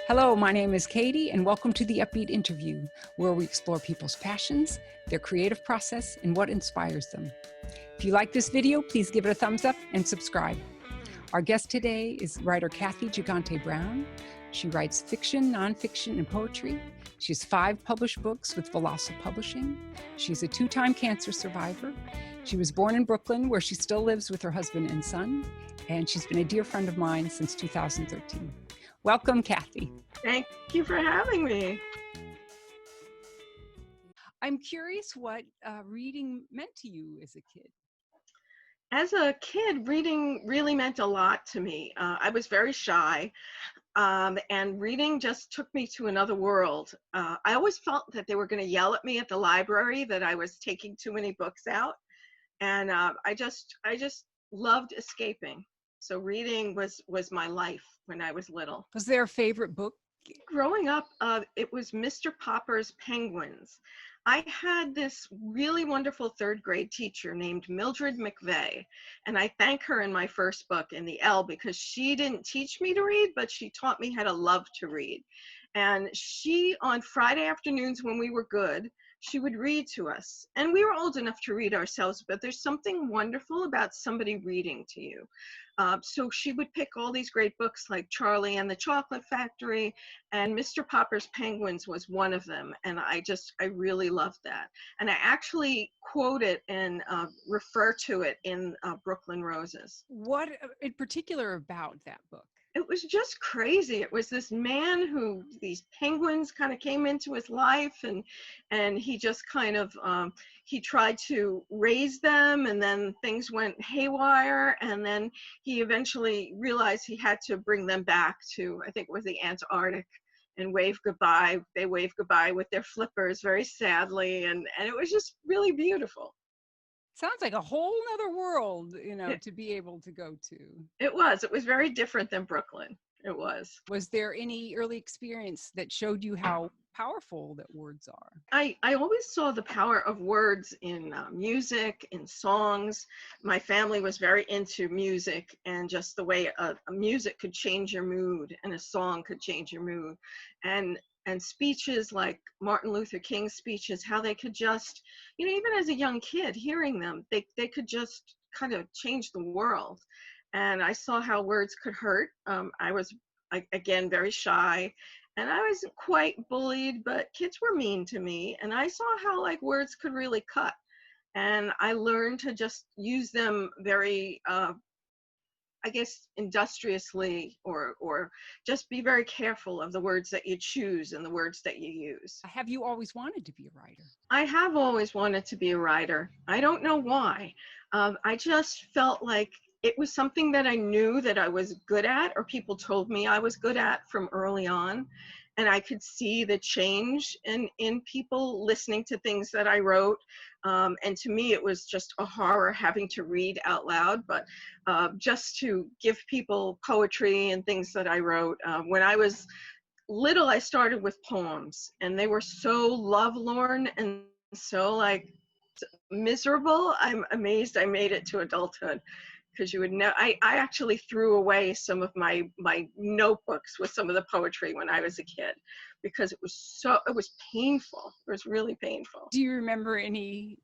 Hello, my name is Katie, and welcome to the Upbeat interview, where we explore people's passions, their creative process, and what inspires them. If you like this video, please give it a thumbs up and subscribe. Our guest today is writer Cathy Gigante-Brown. She writes fiction, nonfiction, and poetry. She has 5 published books with Volossal Publishing. She's a 2-time cancer survivor. She was born in Brooklyn, where she still lives with her husband and son, and she's been a dear friend of mine since 2013. Welcome, Cathy. Thank you for having me. I'm curious what reading meant to you as a kid. As a kid, reading really meant a lot to me. I was very shy, and reading just took me to another world. I always felt that they were going to yell at me at the library that I was taking too many books out, and I just loved escaping. So reading was my life when I was little. Was there a favorite book? Growing up, it was Mr. Popper's Penguins. I had this really wonderful 3rd grade teacher named Mildred McVeigh, and I thank her in my first book, In the L, because she didn't teach me to read, but she taught me how to love to read. And she, on Friday afternoons when we were good, she would read to us. And we were old enough to read ourselves, but there's something wonderful about somebody reading to you. So she would pick all these great books like Charlie and the Chocolate Factory, and Mr. Popper's Penguins was one of them. And I really loved that. And I actually quote it and refer to it in Brooklyn Roses. What in particular about that book? It was just crazy. It was this man who these penguins kind of came into his life, and he just kind of he tried to raise them, and then things went haywire, and then he eventually realized he had to bring them back to, I think it was the Antarctic, and wave goodbye. They waved goodbye with their flippers very sadly, and it was just really beautiful. Sounds like a whole other world, to be able to go to. It was very different than Brooklyn. It was. Was there any early experience that showed you how powerful that words are? I always saw the power of words in music, in songs. My family was very into music, and just the way a music could change your mood and a song could change your mood. And speeches like Martin Luther King's speeches, how they could just, even as a young kid, hearing them, they could just kind of change the world. And I saw how words could hurt. I was, again, very shy, and I wasn't quite bullied, but kids were mean to me. And I saw how words could really cut. And I learned to just use them very, I guess, industriously, or just be very careful of the words that you choose and the words that you use. Have you always wanted to be a writer? I have always wanted to be a writer. I don't know why. I just felt like it was something that I knew that I was good at, or people told me I was good at from early on. And I could see the change in people listening to things that I wrote. And to me, it was just a horror having to read out loud, but just to give people poetry and things that I wrote. When I was little, I started with poems, and they were so lovelorn and so miserable. I'm amazed I made it to adulthood. Because you would know, I actually threw away some of my notebooks with some of the poetry when I was a kid, because it was painful. It was really painful. Do you remember any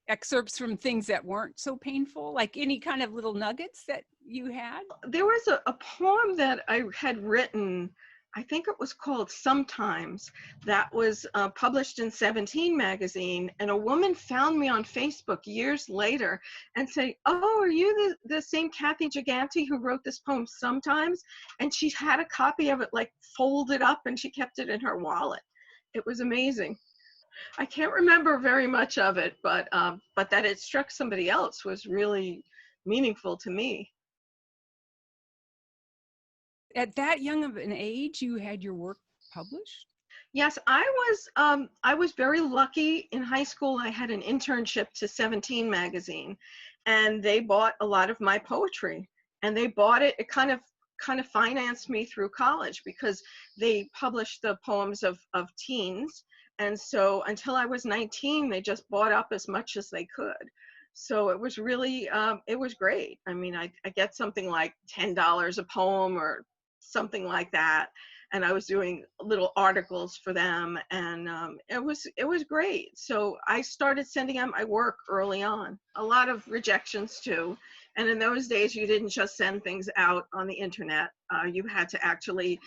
excerpts from things that weren't so painful, like any kind of little nuggets that you had? There was a poem that I had written, I think it was called Sometimes, that was published in 17 magazine, and a woman found me on Facebook years later and said, "Oh, are you the same Cathy Gigante who wrote this poem Sometimes?" And she had a copy of it folded up, and she kept it in her wallet. It was amazing. I can't remember very much of it, but that it struck somebody else was really meaningful to me. At that young of an age, you had your work published? Yes, I was very lucky. In high school, I had an internship to 17 magazine, and they bought a lot of my poetry, and they bought it. It kind of financed me through college, because they published the poems of teens. And so until I was 19, they just bought up as much as they could. So it was really, it was great. I mean, I get something like $10 a poem, or something like that. And I was doing little articles for them, and it was great. So I started sending out my work early on. A lot of rejections too. And in those days, you didn't just send things out on the internet. You had to actually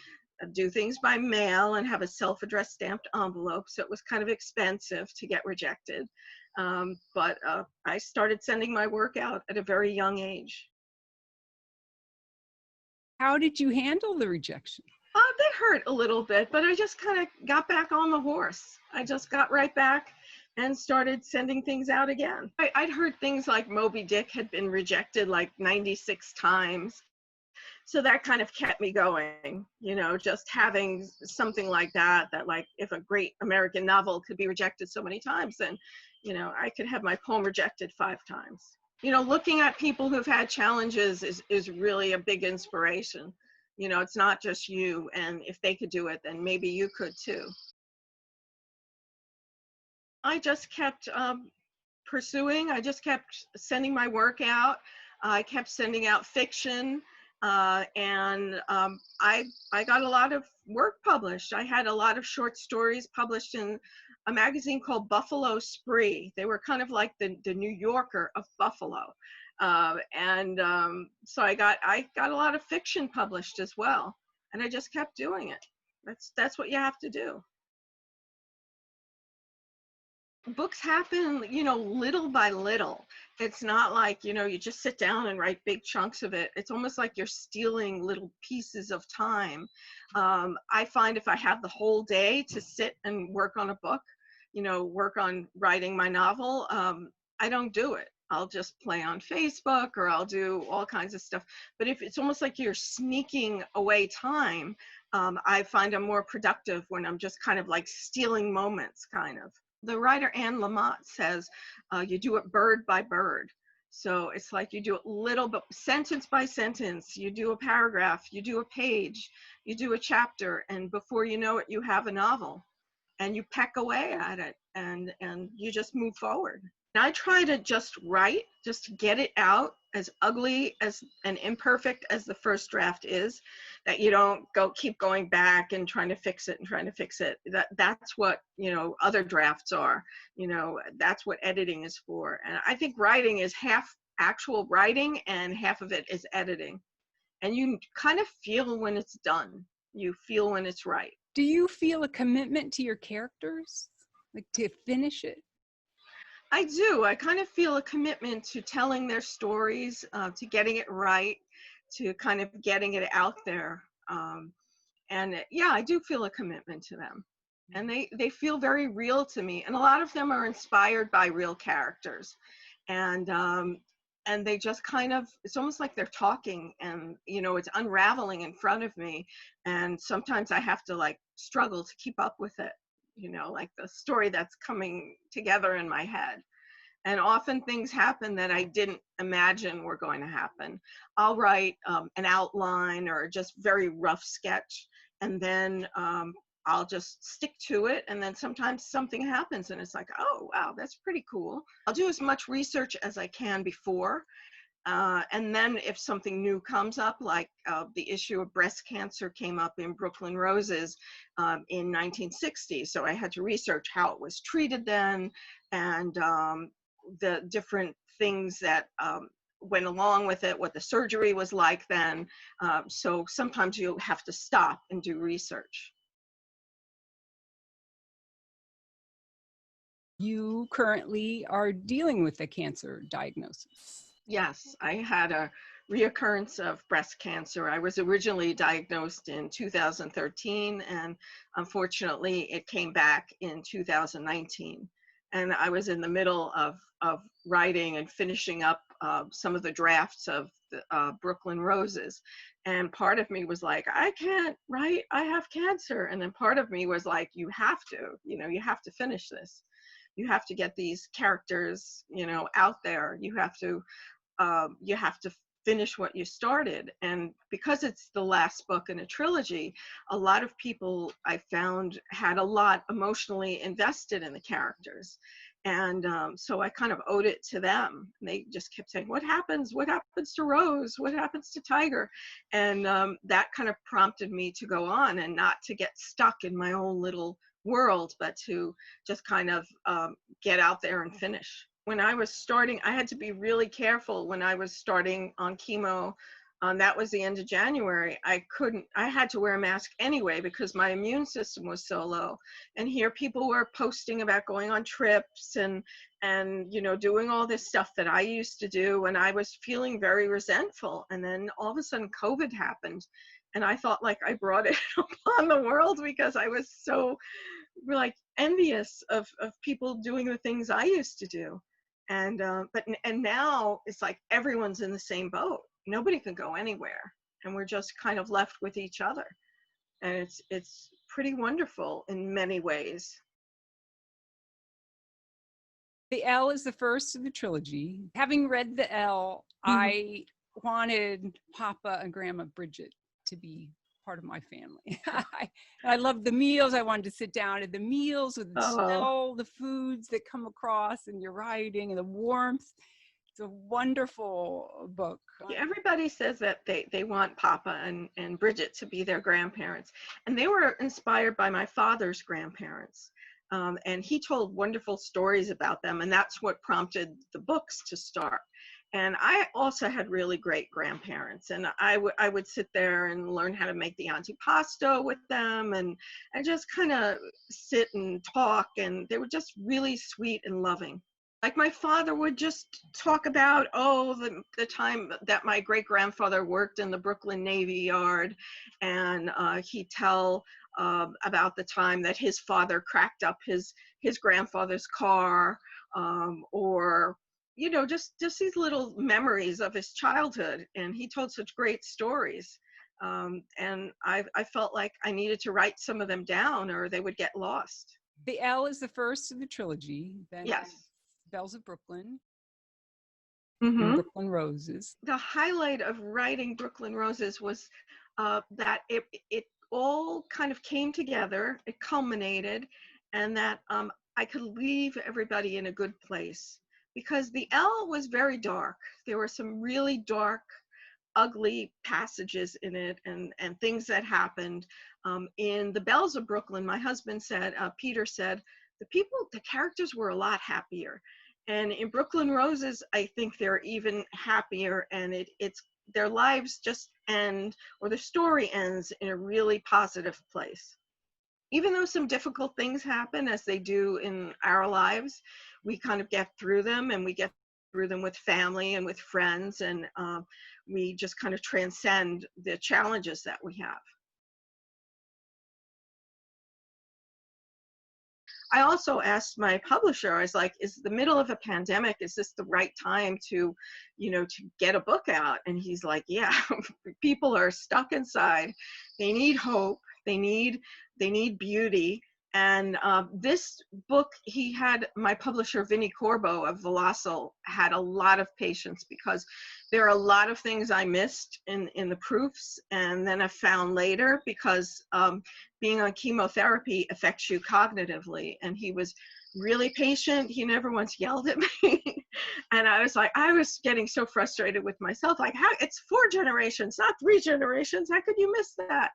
do things by mail and have a self-addressed stamped envelope. So it was kind of expensive to get rejected. But I started sending my work out at a very young age. How did you handle the rejection? They hurt a little bit, but I just kind of got back on the horse. I just got right back and started sending things out again. I'd heard things like Moby Dick had been rejected like 96 times. So that kind of kept me going, you know, just having something like that, like if a great American novel could be rejected so many times, then, you know, I could have my poem rejected 5 times. You know, looking at people who've had challenges is really a big inspiration. You know, it's not just you, and if they could do it, then maybe you could too. I just kept pursuing. I just kept sending my work out. I kept sending out fiction, and I got a lot of work published. I had a lot of short stories published in a magazine called Buffalo Spree. They were kind of like the New Yorker of Buffalo. So I got a lot of fiction published as well, and I just kept doing it. That's what you have to do. Books happen, you know, little by little. It's not like, you know, you just sit down and write big chunks of it. It's almost like you're stealing little pieces of time. I find if I have the whole day to sit and work on a book, you know, work on writing my novel, I don't do it. I'll just play on Facebook, or I'll do all kinds of stuff. But if it's almost like you're sneaking away time, I find I'm more productive when I'm just kind of like stealing moments, kind of. The writer Anne Lamott says you do it bird by bird. So it's like you do it little, but sentence by sentence. You do a paragraph, you do a page, you do a chapter, and before you know it, you have a novel. And you peck away at it, and you just move forward. And I try to just write, just get it out, as ugly as and imperfect as the first draft is, that you don't keep going back and trying to fix it and trying to fix it. That's what, you know, other drafts are. You know, that's what editing is for. And I think writing is half actual writing and half of it is editing. And you kind of feel when it's done. You feel when it's right. Do you feel a commitment to your characters, like to finish it? I do. I kind of feel a commitment to telling their stories, to getting it right, to kind of getting it out there. Yeah, I do feel a commitment to them. And they feel very real to me. And a lot of them are inspired by real characters. And they just kind of, it's almost like they're talking, and, you know, it's unraveling in front of me. And sometimes I have to like struggle to keep up with it, you know, like the story that's coming together in my head. And often things happen that I didn't imagine were going to happen. I'll write an outline or just very rough sketch, and then I'll just stick to it. And then sometimes something happens and it's like, oh, wow, that's pretty cool. I'll do as much research as I can before. And then if something new comes up, like the issue of breast cancer came up in Brooklyn Roses in 1960. So I had to research how it was treated then, and the different things that went along with it, what the surgery was like then. So sometimes you'll have to stop and do research. You currently are dealing with a cancer diagnosis. Yes, I had a reoccurrence of breast cancer. I was originally diagnosed in 2013, and unfortunately it came back in 2019. And I was in the middle of writing and finishing up some of the drafts of the, Brooklyn Roses. And part of me was like, I can't write, I have cancer. And then part of me was like, you have to, you know, you have to finish this. You have to get these characters, you know, out there. You have to finish what you started. And because it's the last book in a trilogy, a lot of people I found had a lot emotionally invested in the characters. And so I kind of owed it to them. And they just kept saying, what happens? What happens to Rose? What happens to Tiger? And that kind of prompted me to go on and not to get stuck in my own little world, but to just kind of get out there and finish. When I was starting, I had to be really careful when I was starting on chemo. That was the end of January. I had to wear a mask anyway because my immune system was so low. And here people were posting about going on trips and you know, doing all this stuff that I used to do, and I was feeling very resentful. And then all of a sudden COVID happened, and I thought like I brought it upon the world because I was so like envious of people doing the things I used to do. And and now it's like everyone's in the same boat. Nobody can go anywhere, and we're just kind of left with each other. And it's pretty wonderful in many ways. The L is the first of the trilogy. Having read the L, I wanted Papa and Grandma Bridget to be part of my family. I loved the meals. I wanted to sit down at the meals with the smell, the foods that come across, and your writing and the warmth. It's a wonderful book. Everybody says that they want Papa and Bridget to be their grandparents. And they were inspired by my father's grandparents. And he told wonderful stories about them. And that's what prompted the books to start. And I also had really great grandparents. And I would sit there and learn how to make the antipasto with them. And just kind of sit and talk. And they were just really sweet and loving. Like my father would just talk about, the time that my great-grandfather worked in the Brooklyn Navy Yard, and he'd tell about the time that his father cracked up his grandfather's car, or, you know, just these little memories of his childhood. And he told such great stories. And I felt like I needed to write some of them down or they would get lost. The L is the first of the trilogy. Then yes. Bells of Brooklyn, Brooklyn Roses. The highlight of writing Brooklyn Roses was that it all kind of came together, it culminated, and that I could leave everybody in a good place. Because the L was very dark. There were some really dark, ugly passages in it and things that happened. In the Bells of Brooklyn, my husband said, Peter said, the characters were a lot happier. And in Brooklyn Roses, I think they're even happier, and it's their lives just end, or the story ends in a really positive place. Even though some difficult things happen, as they do in our lives, we kind of get through them, and we get through them with family and with friends, and we just kind of transcend the challenges that we have. I also asked my publisher, I was like, is the middle of a pandemic, is this the right time to, you know, to get a book out? And he's like, yeah, people are stuck inside. They need hope. They need beauty. And this book, he had, my publisher, Vinnie Corbo of Volossal, had a lot of patience because there are a lot of things I missed in the proofs, and then I found later, because being on chemotherapy affects you cognitively. And he was really patient. He never once yelled at me. And I was like, I was getting so frustrated with myself, like, how, it's 4 generations, not 3 generations. How could you miss that?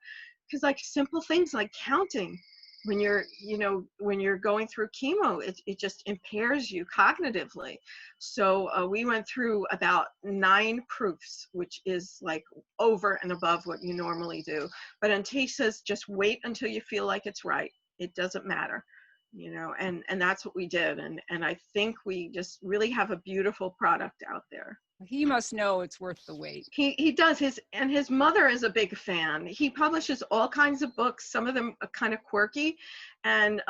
Because like simple things like counting, when you're, you know, when you're going through chemo, it just impairs you cognitively. So we went through about 9 proofs, which is like over and above what you normally do. But he says, just wait until you feel like it's right. It doesn't matter, you know, and that's what we did. And I think we just really have a beautiful product out there. He must know it's worth the wait. He does. His mother is a big fan. He publishes all kinds of books, some of them are kind of quirky. And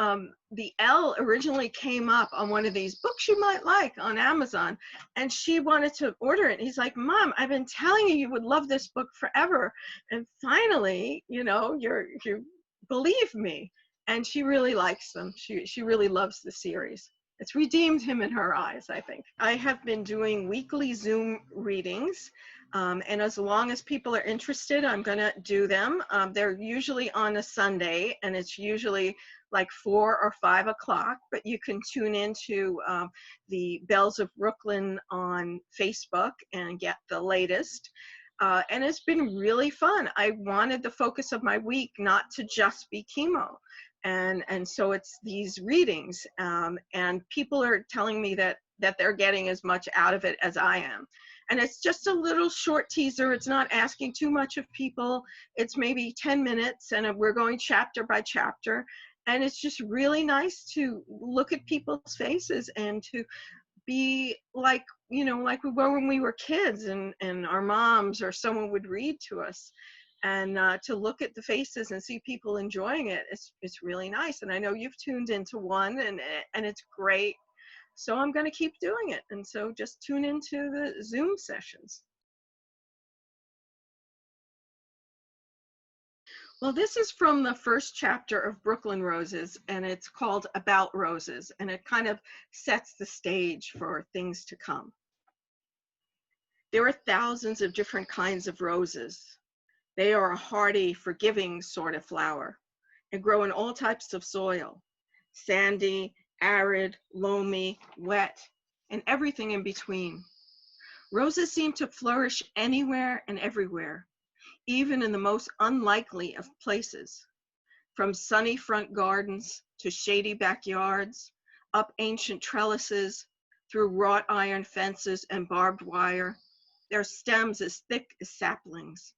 the L originally came up on one of these books you might like on Amazon, and she wanted to order it. He's like, Mom, I've been telling you would love this book forever, and finally, you know, you believe me. And she really likes them. She really loves the series. It's redeemed him in her eyes, I think. I have been doing weekly Zoom readings And as long as people are interested, I'm going to do them. They're usually on a Sunday, and it's usually like 4 or 5 o'clock, but you can tune into the Bells of Brooklyn on Facebook and get the latest. And it's been really fun. I wanted the focus of my week not to just be chemo. And so it's these readings, and people are telling me that they're getting as much out of it as I am. And it's just a little short teaser. It's not asking too much of people. It's maybe 10 minutes, and we're going chapter by chapter. And it's just really nice to look at people's faces and to be like, you know, like we were when we were kids, and our moms or someone would read to us. And to look at the faces and see people enjoying it, it's really nice. And I know you've tuned into one, and it's great. So I'm going to keep doing it. And so just tune into the Zoom sessions. Well, this is from the first chapter of Brooklyn Roses, and it's called About Roses, and it kind of sets the stage for things to come. There are thousands of different kinds of roses. They are a hardy, forgiving sort of flower and grow in all types of soil: sandy, arid, loamy, wet, and everything in between. Roses seem to flourish anywhere and everywhere, even in the most unlikely of places. From sunny front gardens to shady backyards, up ancient trellises, through wrought iron fences and barbed wire, their stems as thick as saplings.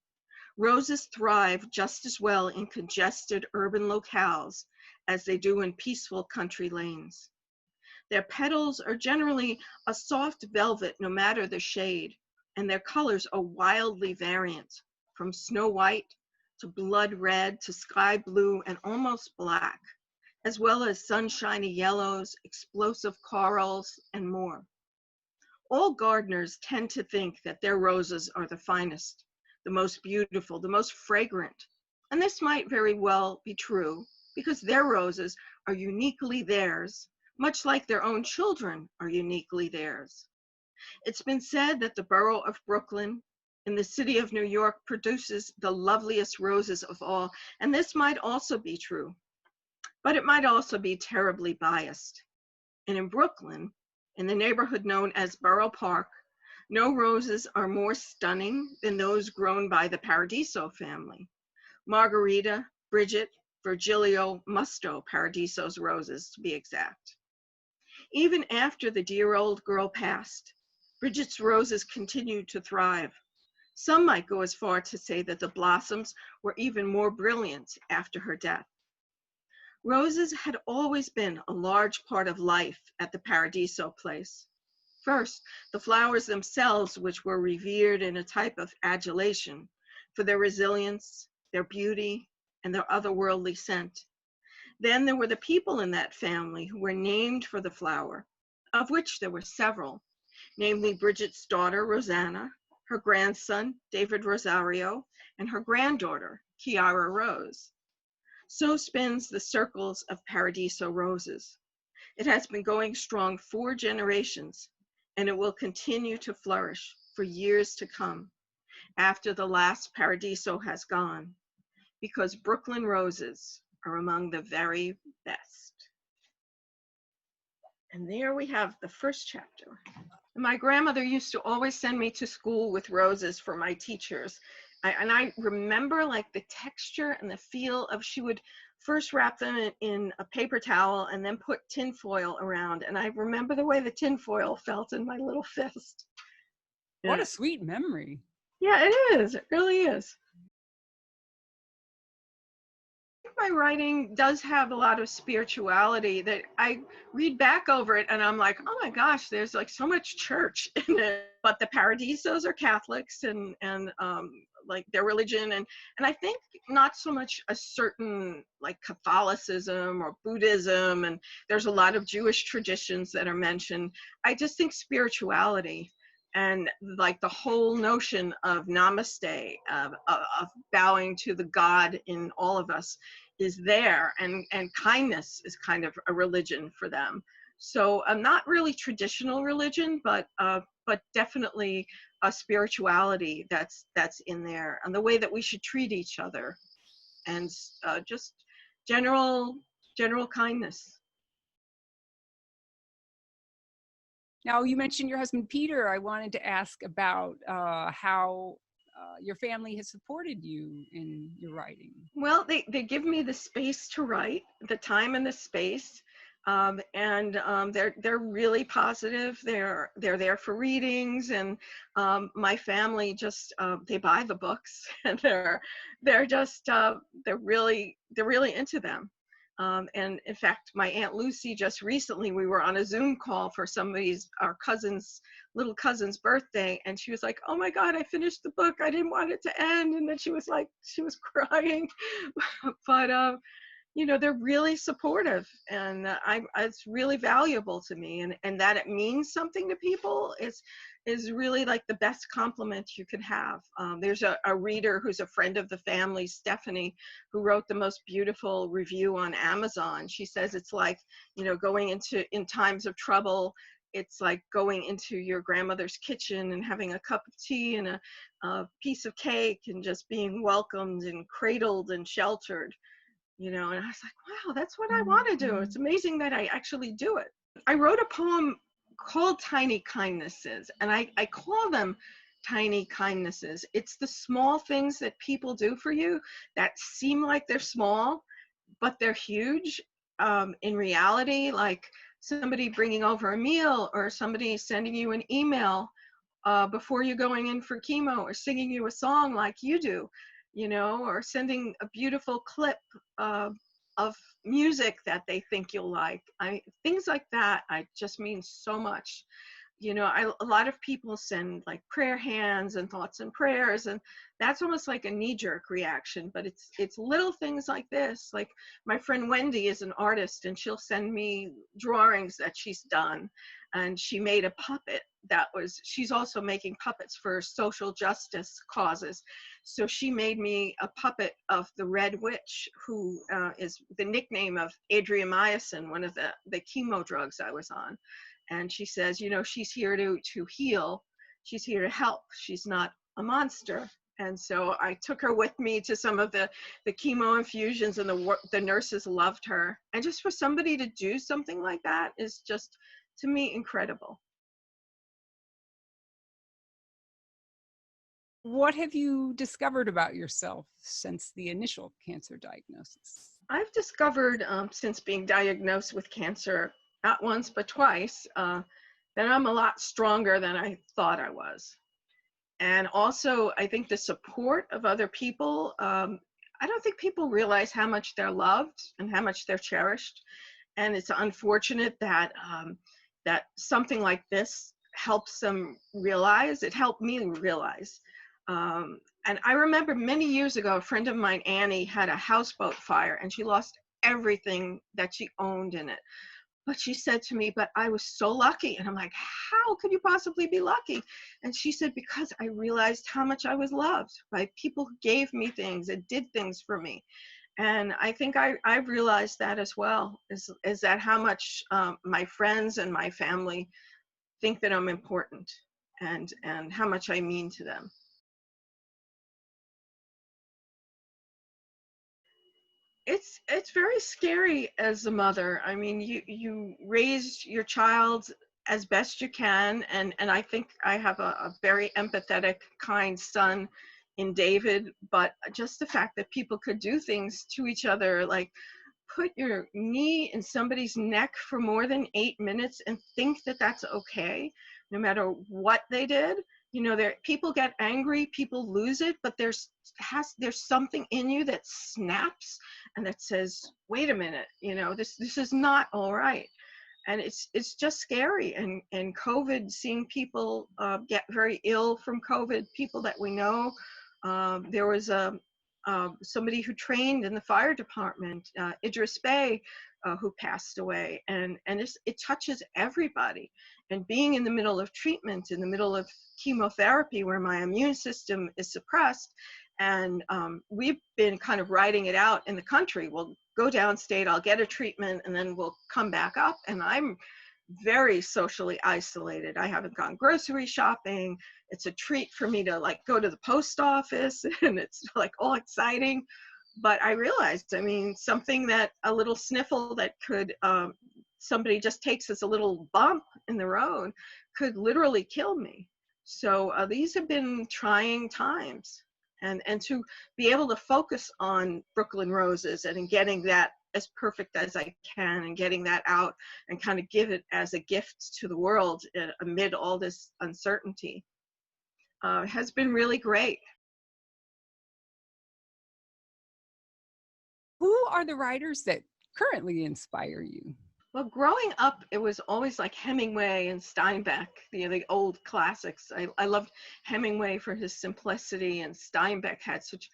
Roses thrive just as well in congested urban locales as they do in peaceful country lanes. Their petals are generally a soft velvet no matter the shade, and their colors are wildly variant, from snow white to blood red to sky blue and almost black, as well as sunshiny yellows, explosive corals, and more. All gardeners tend to think that their roses are the finest, the most beautiful, the most fragrant. And this might very well be true, because their roses are uniquely theirs, much like their own children are uniquely theirs. It's been said that the borough of Brooklyn in the city of New York produces the loveliest roses of all, and this might also be true, but it might also be terribly biased. And in Brooklyn, in the neighborhood known as Borough Park, no roses are more stunning than those grown by the Paradiso family. Margarita, Bridget, Virgilio, Musto Paradiso's roses, to be exact. Even after the dear old girl passed, Bridget's roses continued to thrive. Some might go as far to say that the blossoms were even more brilliant after her death. Roses had always been a large part of life at the Paradiso place. First, the flowers themselves, which were revered in a type of adulation for their resilience, their beauty, and their otherworldly scent. Then there were the people in that family who were named for the flower, of which there were several, namely Bridget's daughter, Rosanna, her grandson, David Rosario, and her granddaughter, Kiara Rose. So spins the circles of Paradiso roses. It has been going strong 4 generations, and it will continue to flourish for years to come after the last Paradiso has gone, because Brooklyn roses are among the very best. And there we have the first chapter. My grandmother used to always send me to school with roses for my teachers. And I remember like the texture and the feel of, she would first wrap them in a paper towel and then put tin foil around. And I remember the way the tin foil felt in my little fist. What a sweet memory. Yeah, it is. It really is. My writing does have a lot of spirituality that I read back over it and I'm like, oh my gosh, there's like so much church in it. But the Paradisos are Catholics and like their religion, and I think not so much a certain like Catholicism or Buddhism, and there's a lot of Jewish traditions that are mentioned. I just think spirituality and like the whole notion of namaste, of bowing to the God in all of us, is there, and kindness is kind of a religion for them. So not really traditional religion, but definitely a spirituality that's in there, and the way that we should treat each other, and just general kindness. Now, you mentioned your husband, Peter. I wanted to ask about how your family has supported you in your writing. Well, they give me the space to write, the time and the space, and they're really positive. They're there for readings, and my family just they buy the books, and they're just they're really into them. And in fact, my Aunt Lucy just recently, we were on a Zoom call for our little cousin's birthday, and she was like, "Oh my God, I finished the book. I didn't want it to end." And then she was crying. But you know, they're really supportive, and it's really valuable to me, and that it means something to people is really like the best compliment you could have. There's a reader who's a friend of the family, Stephanie, who wrote the most beautiful review on Amazon. She says it's like, you know, in times of trouble, it's like going into your grandmother's kitchen and having a cup of tea and a piece of cake, and just being welcomed and cradled and sheltered. You know, and I was like, wow, that's what I want to do. It's amazing that I actually do it. I wrote a poem called Tiny Kindnesses, and I call them tiny kindnesses. It's the small things that people do for you that seem like they're small, but they're huge in reality, like somebody bringing over a meal, or somebody sending you an email before you're going in for chemo, or singing you a song like you do, you know, or sending a beautiful clip of music that they think you'll like. Things like that, just mean so much. You know, a lot of people send like prayer hands and thoughts and prayers, and that's almost like a knee-jerk reaction, but it's little things like this. Like my friend Wendy is an artist, and she'll send me drawings that she's done, and she made a puppet she's also making puppets for social justice causes. So she made me a puppet of the Red Witch, who is the nickname of adriamycin, one of the chemo drugs I was on. And she says, you know, she's here to heal. She's here to help. She's not a monster. And so I took her with me to some of the chemo infusions, and the nurses loved her. And just for somebody to do something like that is just, to me, incredible. What have you discovered about yourself since the initial cancer diagnosis? I've discovered since being diagnosed with cancer, not once but twice, that I'm a lot stronger than I thought I was. And also, I think the support of other people, I don't think people realize how much they're loved and how much they're cherished. And it's unfortunate that that something like this helps them realize. It helped me realize. And I remember many years ago, a friend of mine, Annie, had a houseboat fire, and she lost everything that she owned in it. But she said to me, but I was so lucky. And I'm like, how could you possibly be lucky? And she said, because I realized how much I was loved by people who gave me things and did things for me. And I think I realized that as well, is that how much my friends and my family think that I'm important, and how much I mean to them. It's very scary as a mother. I mean, you raise your child as best you can, and I think I have a very empathetic, kind son in David. But just the fact that people could do things to each other, like put your knee in somebody's neck for more than 8 minutes and think that that's okay, no matter what they did. You know, people get angry, people lose it, but there's something in you that snaps and that says, wait a minute, you know, this is not all right. And it's just scary. And COVID, seeing people get very ill from COVID, people that we know. There was somebody who trained in the fire department, Idris Bey, who passed away, and it touches everybody. And being in the middle of treatment, in the middle of chemotherapy, where my immune system is suppressed, and we've been kind of riding it out in the country. We'll go downstate, I'll get a treatment, and then we'll come back up, and I'm very socially isolated. I haven't gone grocery shopping. It's a treat for me to like go to the post office and it's like all exciting. But I realized, I mean, something that a little sniffle that could, somebody just takes as a little bump in the road could literally kill me. So these have been trying times. And to be able to focus on Brooklyn Roses and getting that as perfect as I can and getting that out and kind of give it as a gift to the world amid all this uncertainty has been really great. Who are the writers that currently inspire you? Well, growing up, it was always like Hemingway and Steinbeck, the old classics. I loved Hemingway for his simplicity, and Steinbeck had such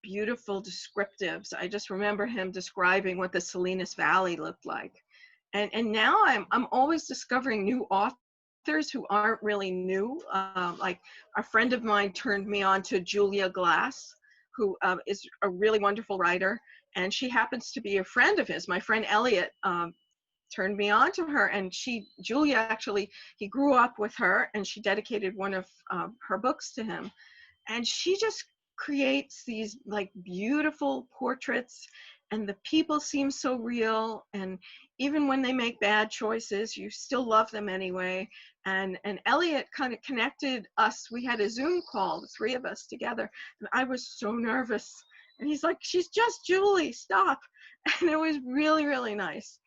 beautiful descriptives. I just remember him describing what the Salinas Valley looked like. And now I'm always discovering new authors who aren't really new. Like a friend of mine turned me on to Julia Glass, who is a really wonderful writer. And she happens to be a friend of his. My friend Elliot turned me on to her, and Julia actually, he grew up with her and she dedicated one of her books to him. And she just creates these like beautiful portraits, and the people seem so real, and even when they make bad choices, you still love them anyway. And Elliot kind of connected us. We had a Zoom call, the three of us together, and I was so nervous. And he's like, "She's just Julie, stop." And it was really, really nice.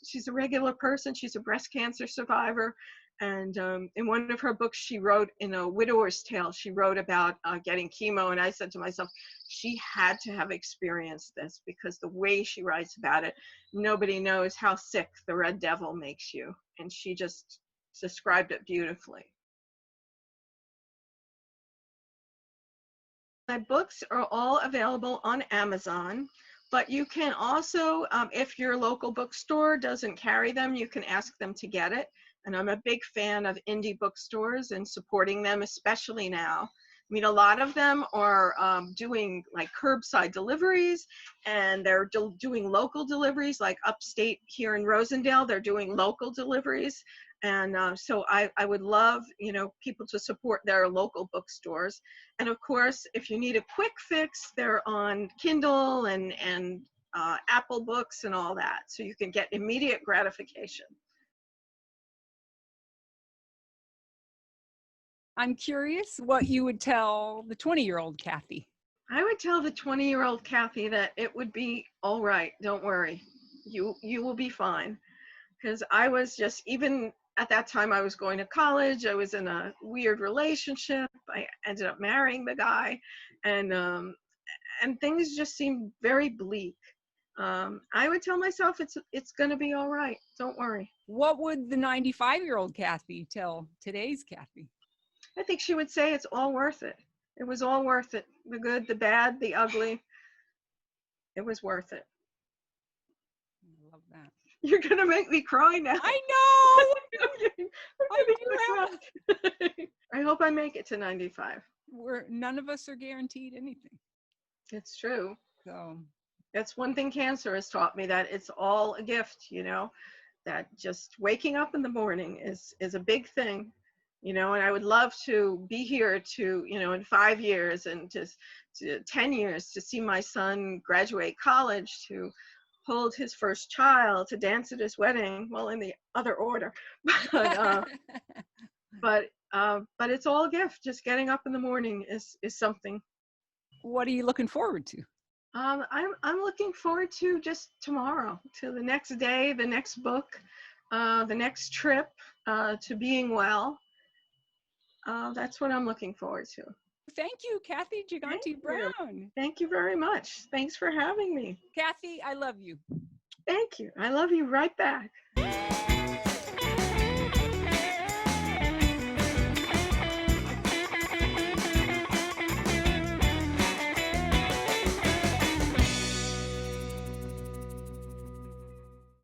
She's a regular person. She's a breast cancer survivor. And in one of her books, she wrote in A Widower's Tale, she wrote about getting chemo. And I said to myself, she had to have experienced this, because the way she writes about it, nobody knows how sick the red devil makes you. And she just described it beautifully. My books are all available on Amazon. But you can also, if your local bookstore doesn't carry them, you can ask them to get it. And I'm a big fan of indie bookstores and supporting them, especially now. I mean, a lot of them are doing like curbside deliveries, and they're doing local deliveries, like upstate here in Rosendale, they're doing local deliveries. And so I would love, people to support their local bookstores. And of course, if you need a quick fix, they're on Kindle and Apple Books and all that. So you can get immediate gratification. I'm curious what you would tell the 20-year-old Cathy. I would tell the 20-year-old Cathy that it would be all right. Don't worry. You will be fine. Because I was just, even at that time, I was going to college. I was in a weird relationship. I ended up marrying the guy, and things just seemed very bleak. I would tell myself it's going to be all right. Don't worry. What would the 95-year-old Cathy tell today's Cathy? I think she would say it's all worth it. It was all worth it. The good, the bad, the ugly. It was worth it. I love that. You're going to make me cry now. I know! I hope I make it to 95. None of us are guaranteed anything. It's true. So that's one thing cancer has taught me, that it's all a gift, that just waking up in the morning is a big thing, and I would love to be here to, in 5 years and just to 10 years to see my son graduate college, to hold his first child, to dance at his wedding, well, in the other order, but it's all a gift. Just getting up in the morning is something. What are you looking forward to? I'm looking forward to just tomorrow, to the next day, the next book, the next trip, to being well. That's what I'm looking forward to. Thank you, Cathy Gigante-Brown. Thank you very much. Thanks for having me. Cathy, I love you. Thank you. I love you right back.